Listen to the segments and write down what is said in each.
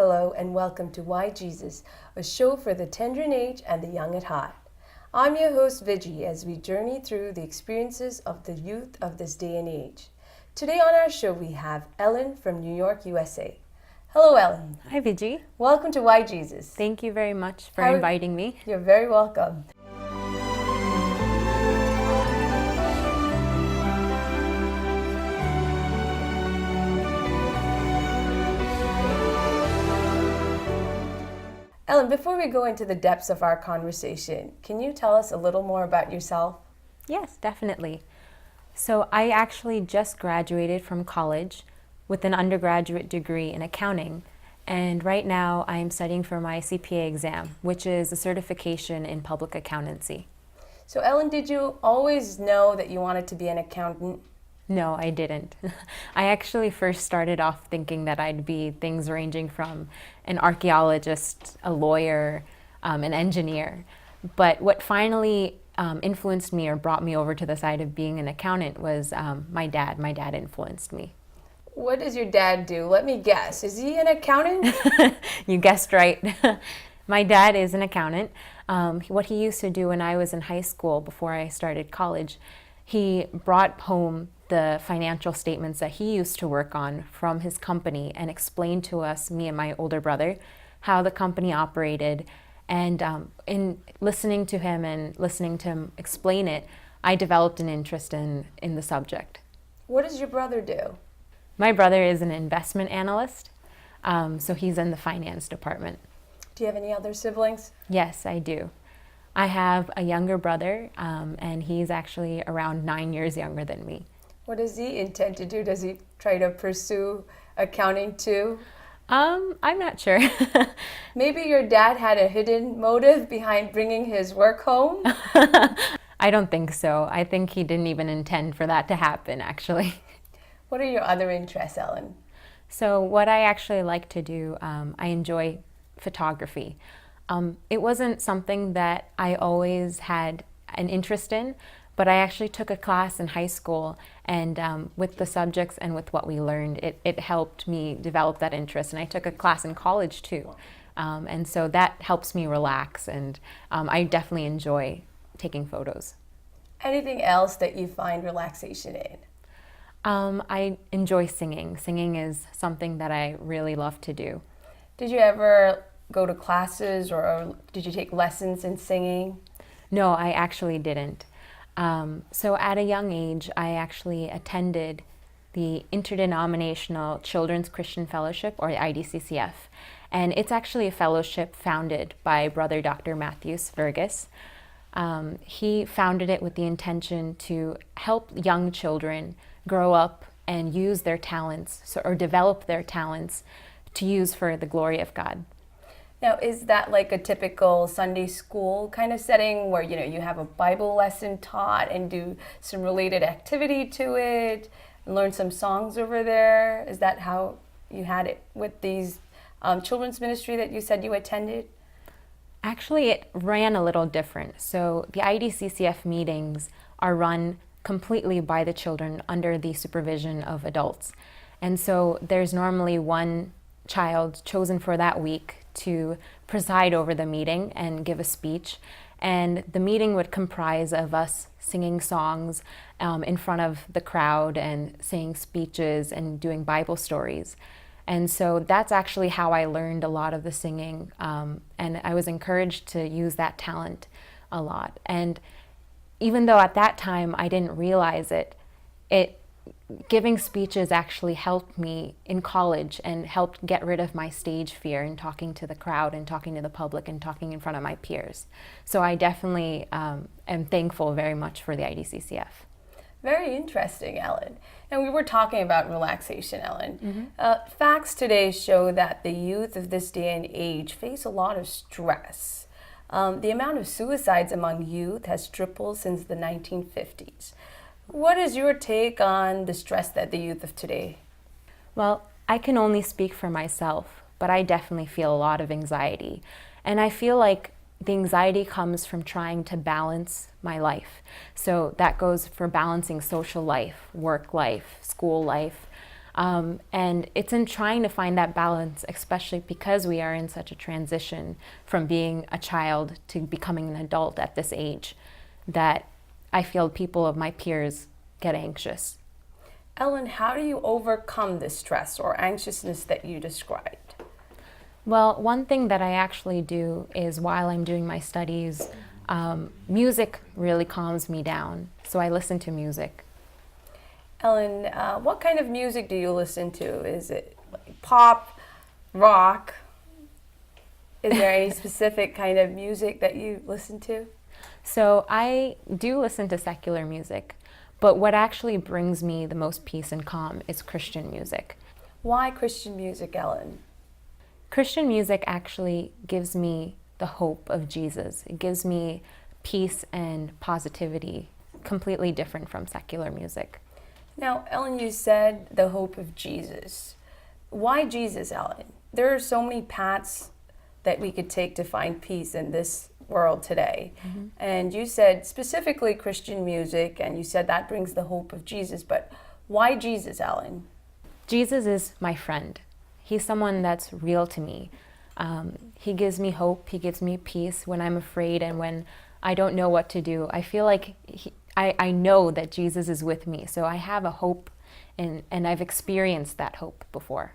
hello, and welcome to Why Jesus, a show for the tender in age and the young at heart. I'm your host, Viji, as we journey through the experiences of the youth of this day and age. Today on our show, we have Ellen from New York, USA. Hello, Ellen. Hi, Viji. Welcome to Why Jesus. Thank you very much for inviting me. You're very welcome. Ellen, before we go into the depths of our conversation, can you tell us a little more about yourself? Yes, definitely. So I actually just graduated from college with an undergraduate degree in accounting. And right now I'm studying for my CPA exam, which is a certification in public accountancy. So Ellen, did you always know that you wanted to be an accountant? No, I didn't. I actually first started off thinking that I'd be things ranging from an archaeologist, a lawyer, an engineer. But what finally influenced me or brought me over to the side of being an accountant was my dad. My dad influenced me. What does your dad do? Let me guess. Is he an accountant? You guessed right. My dad is an accountant. What he used to do when I was in high school before I started college, he brought home the financial statements that he used to work on from his company and explained to us, me and my older brother, how the company operated. And in listening to him and listening to him explain it, I developed an interest in the subject. What does your brother do? My brother is an investment analyst, so he's in the finance department. Do you have any other siblings? Yes, I do. I have a younger brother, and he's actually around 9 years younger than me. What does he intend to do? Does he try to pursue accounting too? I'm not sure. Maybe your dad had a hidden motive behind bringing his work home? I don't think so. I think he didn't even intend for that to happen, actually. What are your other interests, Ellen? So what I actually like to do, I enjoy photography. It wasn't something that I always had an interest in, but I actually took a class in high school, and with the subjects and with what we learned, it helped me develop that interest. And I took a class in college too. And so that helps me relax, and I definitely enjoy taking photos. Anything else that you find relaxation in? I enjoy singing. Singing is something that I really love to do. Did you ever go to classes or did you take lessons in singing? No, I actually didn't. So at a young age, I actually attended the Interdenominational Children's Christian Fellowship, or the IDCCF. And it's actually a fellowship founded by Brother Dr. Matthews Vergas. He founded it with the intention to help young children grow up and use their talents, or develop their talents to use for the glory of God. Now, is that like a typical Sunday school kind of setting where, you have a Bible lesson taught and do some related activity to it, and learn some songs over there? Is that how you had it with these children's ministry that you said you attended? Actually, it ran a little different. So the IDCCF meetings are run completely by the children under the supervision of adults. And so there's normally one child chosen for that week to preside over the meeting and give a speech. And the meeting would comprise of us singing songs in front of the crowd and saying speeches and doing Bible stories. And so that's actually how I learned a lot of the singing. And I was encouraged to use that talent a lot. And even though at that time I didn't realize it, giving speeches actually helped me in college and helped get rid of my stage fear in talking to the crowd and talking to the public and talking in front of my peers. So I definitely am thankful very much for the IDCCF. Very interesting, Ellen. And we were talking about relaxation, Ellen. Facts today show that the youth of this day and age face a lot of stress. The amount of suicides among youth has tripled since the 1950s. What is your take on the stress that the youth of today? Well, I can only speak for myself, but I definitely feel a lot of anxiety. And I feel like the anxiety comes from trying to balance my life. So that goes for balancing social life, work life, school life. And it's in trying to find that balance, especially because we are in such a transition from being a child to becoming an adult at this age, that I feel people of my peers get anxious. Ellen, how do you overcome this stress or anxiousness that you described? Well, one thing that I actually do is while I'm doing my studies, music really calms me down. So I listen to music. Ellen, what kind of music do you listen to? Is it like pop, rock? Is there any specific kind of music that you listen to? So I do listen to secular music, but what actually brings me the most peace and calm is Christian music. Why Christian music, Ellen? Christian music actually gives me the hope of Jesus. It gives me peace and positivity, completely different from secular music. Now, Ellen, you said the hope of Jesus. Why Jesus, Ellen? There are so many paths that we could take to find peace in this world today. Mm-hmm. And you said specifically Christian music, and you said that brings the hope of Jesus. But why Jesus, Ellen? Jesus is my friend. He's someone that's real to me. He gives me hope. He gives me peace when I'm afraid and when I don't know what to do. I feel like I know that Jesus is with me. So I have a hope, and I've experienced that hope before.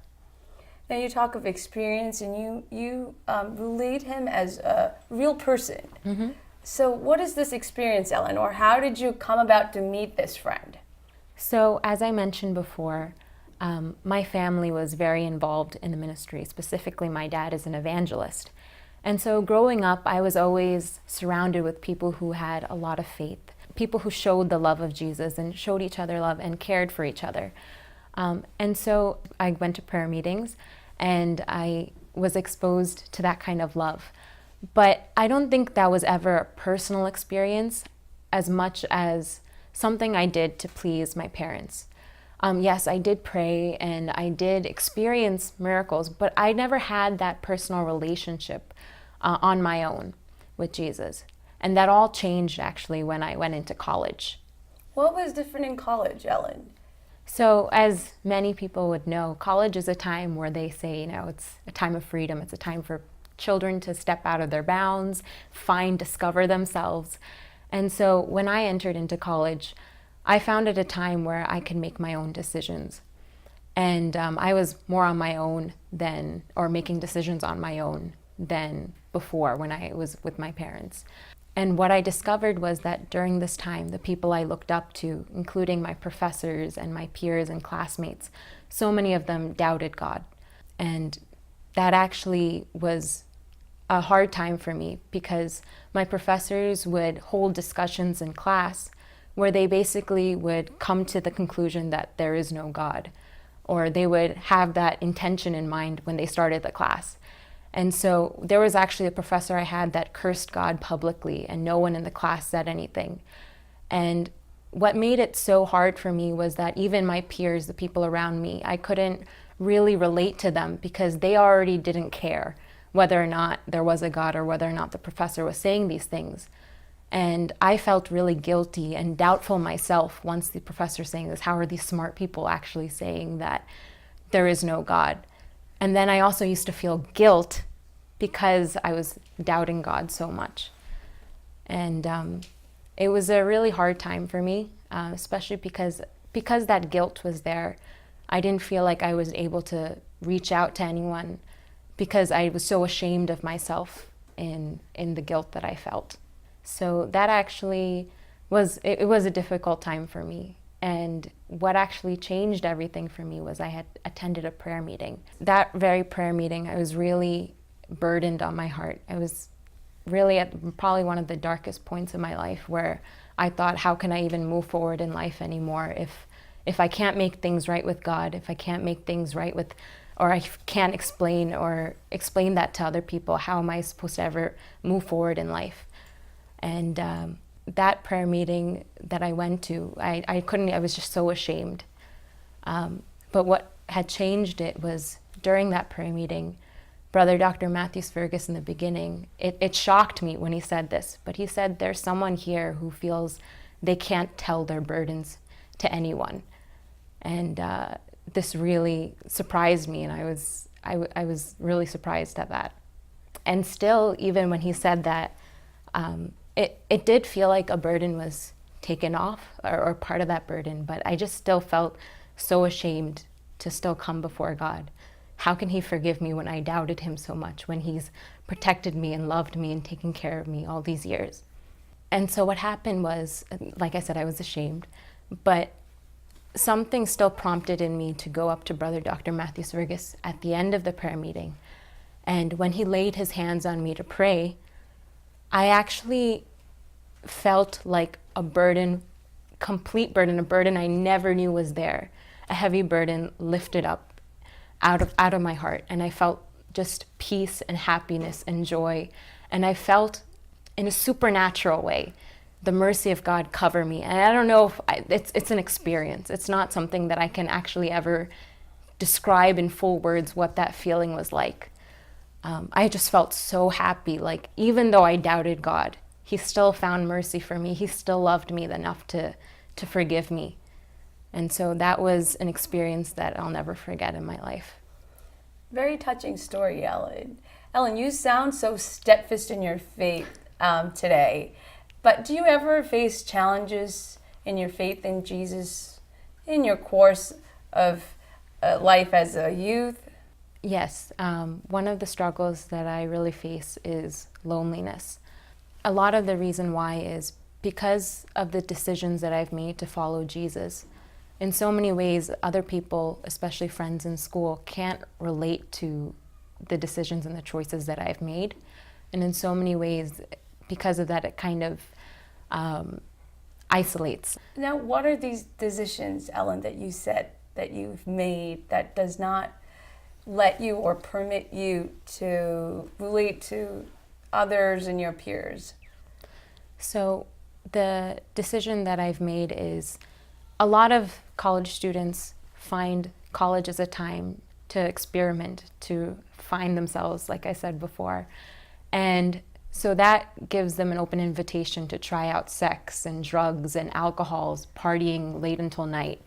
Now you talk of experience, and you relate him as a real person. Mm-hmm. So what is this experience, Ellen, or how did you come about to meet this friend? So as I mentioned before, my family was very involved in the ministry. Specifically, my dad is an evangelist. And so growing up, I was always surrounded with people who had a lot of faith, people who showed the love of Jesus and showed each other love and cared for each other. And so I went to prayer meetings and I was exposed to that kind of love. But I don't think that was ever a personal experience as much as something I did to please my parents. Yes, I did pray and I did experience miracles, but I never had that personal relationship on my own with Jesus. And that all changed actually when I went into college. What was different in college, Ellen? So as many people would know, college is a time where they say, it's a time of freedom. It's a time for children to step out of their bounds, discover themselves. And so when I entered into college, I found it a time where I could make my own decisions. And I was more on my own or making decisions on my own than before when I was with my parents. And what I discovered was that during this time, the people I looked up to, including my professors and my peers and classmates, so many of them doubted God. And that actually was a hard time for me because my professors would hold discussions in class where they basically would come to the conclusion that there is no God, or they would have that intention in mind when they started the class. And so there was actually a professor I had that cursed God publicly, and no one in the class said anything. And what made it so hard for me was that even my peers, the people around me, I couldn't really relate to them because they already didn't care whether or not there was a God or whether or not the professor was saying these things. And I felt really guilty and doubtful myself once the professor saying this. How are these smart people actually saying that there is no God? And then I also used to feel guilt because I was doubting God so much. And it was a really hard time for me, especially because that guilt was there. I didn't feel like I was able to reach out to anyone because I was so ashamed of myself in the guilt that I felt. So that actually was a difficult time for me. And what actually changed everything for me was I had attended a prayer meeting. That very prayer meeting, I was really burdened on my heart. I was really at probably one of the darkest points in my life where I thought, how can I even move forward in life anymore if I can't make things right with God, if I can't make things right with, or I can't explain that to other people, how am I supposed to ever move forward in life? And that prayer meeting that I went to, I was just so ashamed. But what had changed it was during that prayer meeting, Brother Dr. Matthews Fergus in the beginning, it shocked me when he said this, but he said there's someone here who feels they can't tell their burdens to anyone. And this really surprised me, and I was really surprised at that. And still, even when he said that, it did feel like a burden was taken off, or part of that burden, but I just still felt so ashamed to still come before God. How can he forgive me when I doubted him so much, when he's protected me and loved me and taken care of me all these years? And so what happened was, like I said, I was ashamed, but something still prompted in me to go up to Brother Dr. Matthew Svergis at the end of the prayer meeting. And when he laid his hands on me to pray, I actually felt like a burden, complete burden, a burden I never knew was there, a heavy burden lifted up out of my heart. And I felt just peace and happiness and joy. And I felt in a supernatural way the mercy of God cover me. And I don't know if it's an experience. It's not something that I can actually ever describe in full words what that feeling was like. I just felt so happy. Like, even though I doubted God, he still found mercy for me. He still loved me enough to forgive me. And so that was an experience that I'll never forget in my life. Very touching story, Ellen. Ellen, you sound so steadfast in your faith today. But do you ever face challenges in your faith in Jesus in your course of life as a youth? Yes. One of the struggles that I really face is loneliness. A lot of the reason why is because of the decisions that I've made to follow Jesus. In so many ways, other people, especially friends in school, can't relate to the decisions and the choices that I've made. And in so many ways, because of that, it kind of isolates. Now, what are these decisions, Ellen, that you said that you've made that does not let you or permit you to relate to others and your peers? So the decision that I've made is, a lot of college students find college as a time to experiment, to find themselves, like I said before. And so that gives them an open invitation to try out sex and drugs and alcohols, partying late until night.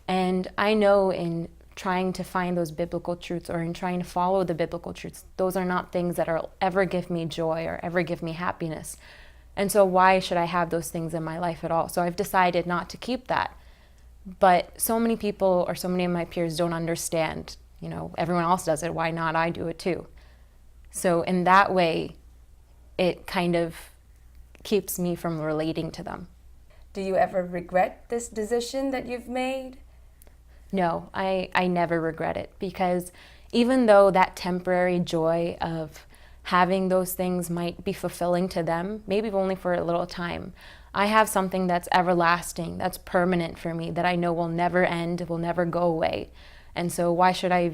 And I know in trying to find those biblical truths, or in trying to follow the biblical truths, those are not things that will ever give me joy or ever give me happiness. And so why should I have those things in my life at all? So I've decided not to keep that. But so many people, or so many of my peers, don't understand. You know, everyone else does it, why not I do it too? So in that way, it kind of keeps me from relating to them. Do you ever regret this decision that you've made? No, I never regret it, because even though that temporary joy of having those things might be fulfilling to them, maybe only for a little time, I have something that's everlasting, that's permanent for me, that I know will never end, will never go away. And so why should I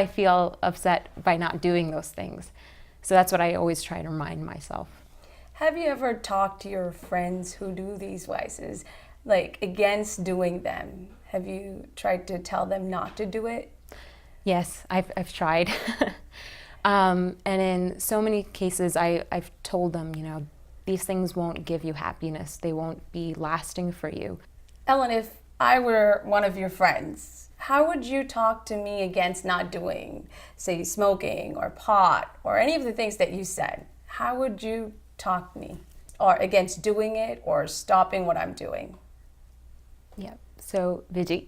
feel upset by not doing those things? So that's what I always try to remind myself. Have you ever talked to your friends who do these vices, like against doing them? Have you tried to tell them not to do it? Yes, I've tried. And in so many cases, I've told them, you know, these things won't give you happiness. They won't be lasting for you. Ellen, if I were one of your friends, how would you talk to me against not doing, say, smoking or pot or any of the things that you said? How would you talk to me? Or against doing it or stopping what I'm doing? Yeah. So, Viji,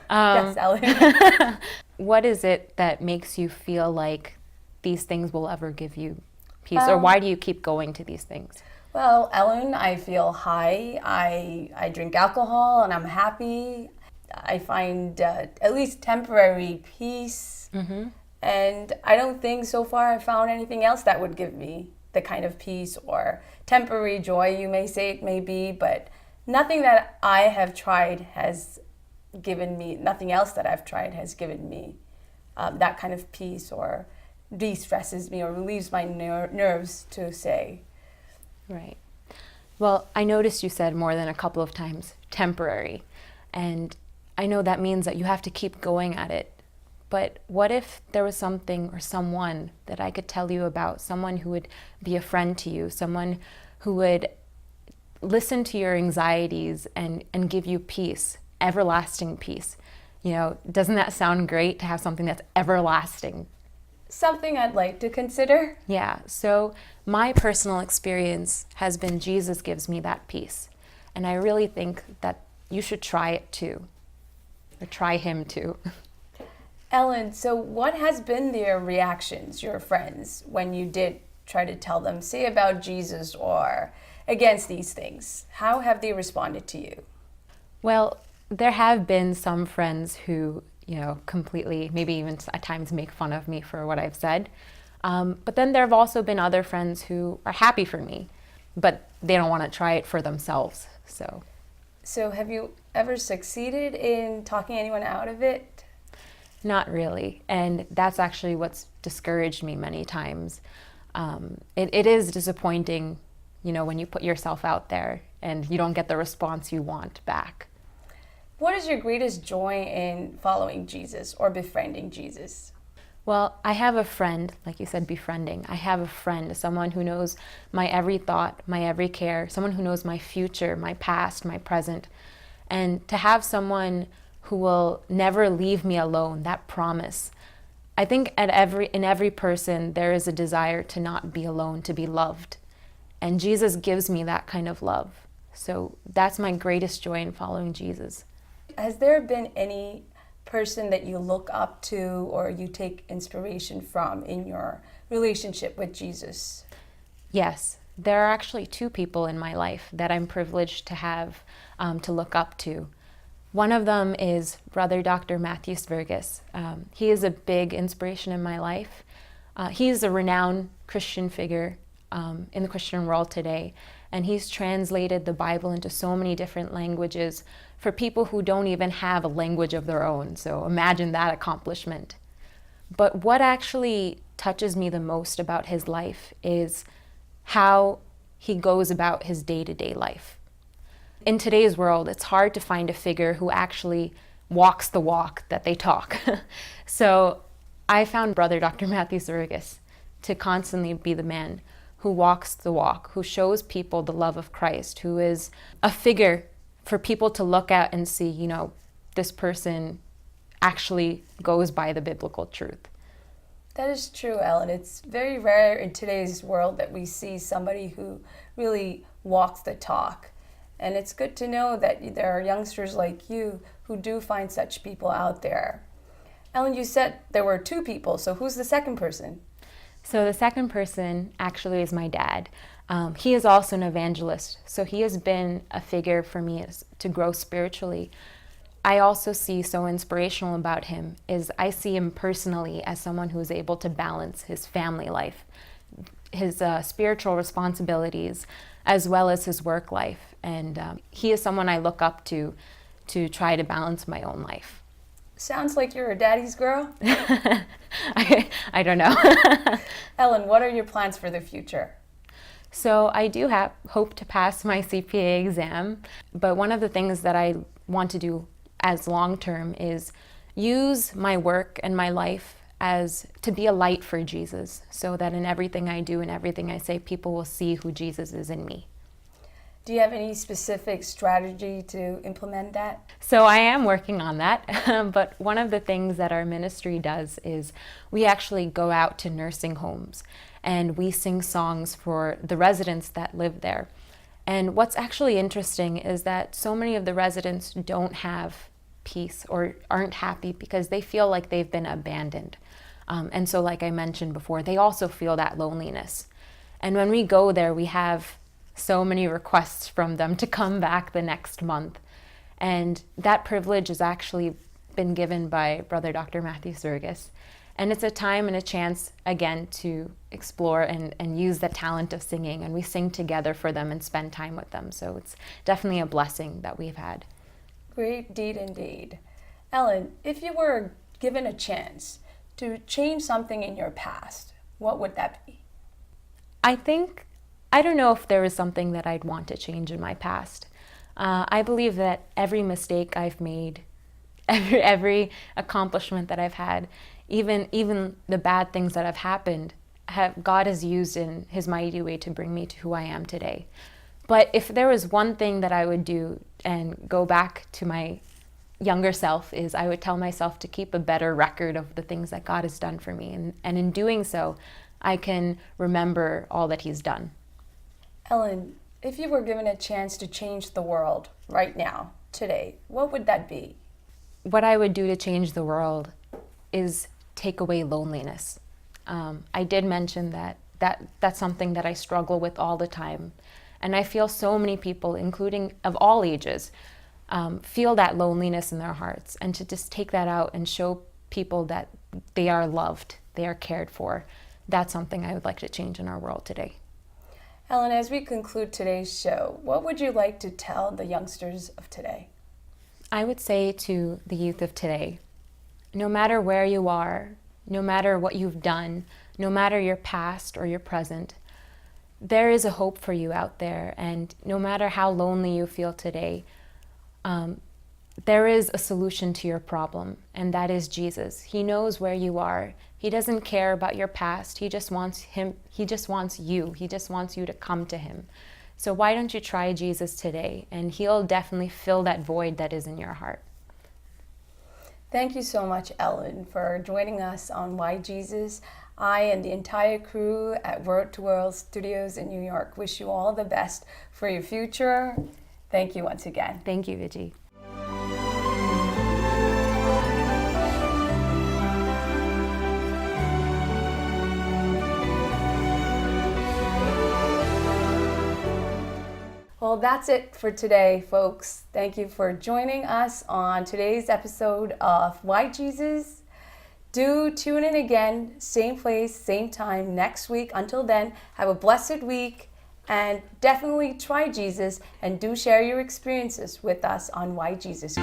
yes, Ellen. what is it that makes you feel like these things will ever give you peace? Or why do you keep going to these things? Well, Ellen, I feel high. I drink alcohol and I'm happy. I find at least temporary peace. Mm-hmm. And I don't think so far I've found anything else that would give me the kind of peace or temporary joy, you may say it may be, but nothing that I have tried has given me, nothing else that I've tried has given me that kind of peace or de-stresses me or relieves my nerves, to say. Right. Well, I noticed you said more than a couple of times temporary, and I know that means that you have to keep going at it. But what if there was something or someone that I could tell you about, someone who would be a friend to you, someone who would listen to your anxieties and give you peace, everlasting peace. You know, doesn't that sound great to have something that's everlasting? Something I'd like to consider. Yeah, so my personal experience has been Jesus gives me that peace. And I really think that you should try it too, or try him too. Ellen, so what has been their reactions, your friends, when you did try to tell them, say about Jesus or against these things? How have they responded to you? Well, there have been some friends who, you know, completely, maybe even at times make fun of me for what I've said. But then there have also been other friends who are happy for me, but they don't want to try it for themselves. So have you ever succeeded in talking anyone out of it? Not really. And that's actually what's discouraged me many times. It is disappointing, you know, when you put yourself out there and you don't get the response you want back. What is your greatest joy in following Jesus or befriending Jesus? Well, I have a friend, like you said, befriending. I have a friend, someone who knows my every thought, my every care, someone who knows my future, my past, my present. And to have someone who will never leave me alone, that promise. I think in every person there is a desire to not be alone, to be loved. And Jesus gives me that kind of love. So that's my greatest joy in following Jesus. Has there been any person that you look up to or you take inspiration from in your relationship with Jesus? Yes, there are actually two people in my life that I'm privileged to have to look up to. One of them is Brother Dr. Matthew Svergis. He is a big inspiration in my life. He is a renowned Christian figure in the Christian world today, and he's translated the Bible into so many different languages for people who don't even have a language of their own. So imagine that accomplishment. But what actually touches me the most about his life is how he goes about his day-to-day life. In today's world, it's hard to find a figure who actually walks the walk that they talk. So I found Brother Dr. Matthew Svergis to constantly be the man who walks the walk, who shows people the love of Christ, who is a figure for people to look at and see, you know, this person actually goes by the biblical truth. That is true, Ellen. It's very rare in today's world that we see somebody who really walks the talk. And it's good to know that there are youngsters like you who do find such people out there. Ellen, you said there were two people, so who's the second person? So the second person actually is my dad. He is also an evangelist, so he has been a figure for me to grow spiritually. I also see so inspirational about him is I see him personally as someone who is able to balance his family life, his spiritual responsibilities, as well as his work life. And he is someone I look up to try to balance my own life. Sounds like you're a daddy's girl. I don't know. Ellen, what are your plans for the future? So I do hope to pass my CPA exam, but one of the things that I want to do as long-term is use my work and my life as to be a light for Jesus, so that in everything I do and everything I say, people will see who Jesus is in me. Do you have any specific strategy to implement that? So I am working on that, but one of the things that our ministry does is we actually go out to nursing homes and we sing songs for the residents that live there. And what's actually interesting is that so many of the residents don't have peace or aren't happy because they feel like they've been abandoned. And so like I mentioned before, they also feel that loneliness. And when we go there, we have so many requests from them to come back the next month. And that privilege has actually been given by Brother Dr. Matthew Svergis. And it's a time and a chance, again, to explore and use the talent of singing. And we sing together for them and spend time with them. So it's definitely a blessing that we've had. Great deed indeed. Ellen, if you were given a chance to change something in your past, what would that be? I don't know if there is something that I'd want to change in my past. I believe that every mistake I've made, every accomplishment that I've had, even the bad things that have happened, God has used in His mighty way to bring me to who I am today. But if there was one thing that I would do and go back to my younger self is I would tell myself to keep a better record of the things that God has done for me. And in doing so, I can remember all that He's done. Ellen, if you were given a chance to change the world right now, today, what would that be? What I would do to change the world is take away loneliness. I did mention that's something that I struggle with all the time. And I feel so many people, including of all ages, feel that loneliness in their hearts. And to just take that out and show people that they are loved, they are cared for, that's something I would like to change in our world today. Ellen, as we conclude today's show, what would you like to tell the youngsters of today? I would say to the youth of today, no matter where you are, no matter what you've done, no matter your past or your present, there is a hope for you out there. And no matter how lonely you feel today, there is a solution to your problem, and that is Jesus. He knows where you are. He doesn't care about your past. He just wants you. He just wants you to come to Him. So why don't you try Jesus today, and He'll definitely fill that void that is in your heart. Thank you so much, Ellen, for joining us on Why Jesus. I and the entire crew at Word to World Studios in New York wish you all the best for your future. Thank you once again. Thank you, Vijay. Well, that's it for today, folks. Thank you for joining us on today's episode of Why Jesus. Do tune in again, same place, same time next week. Until then, have a blessed week and definitely try Jesus, and do share your experiences with us on Why Jesus.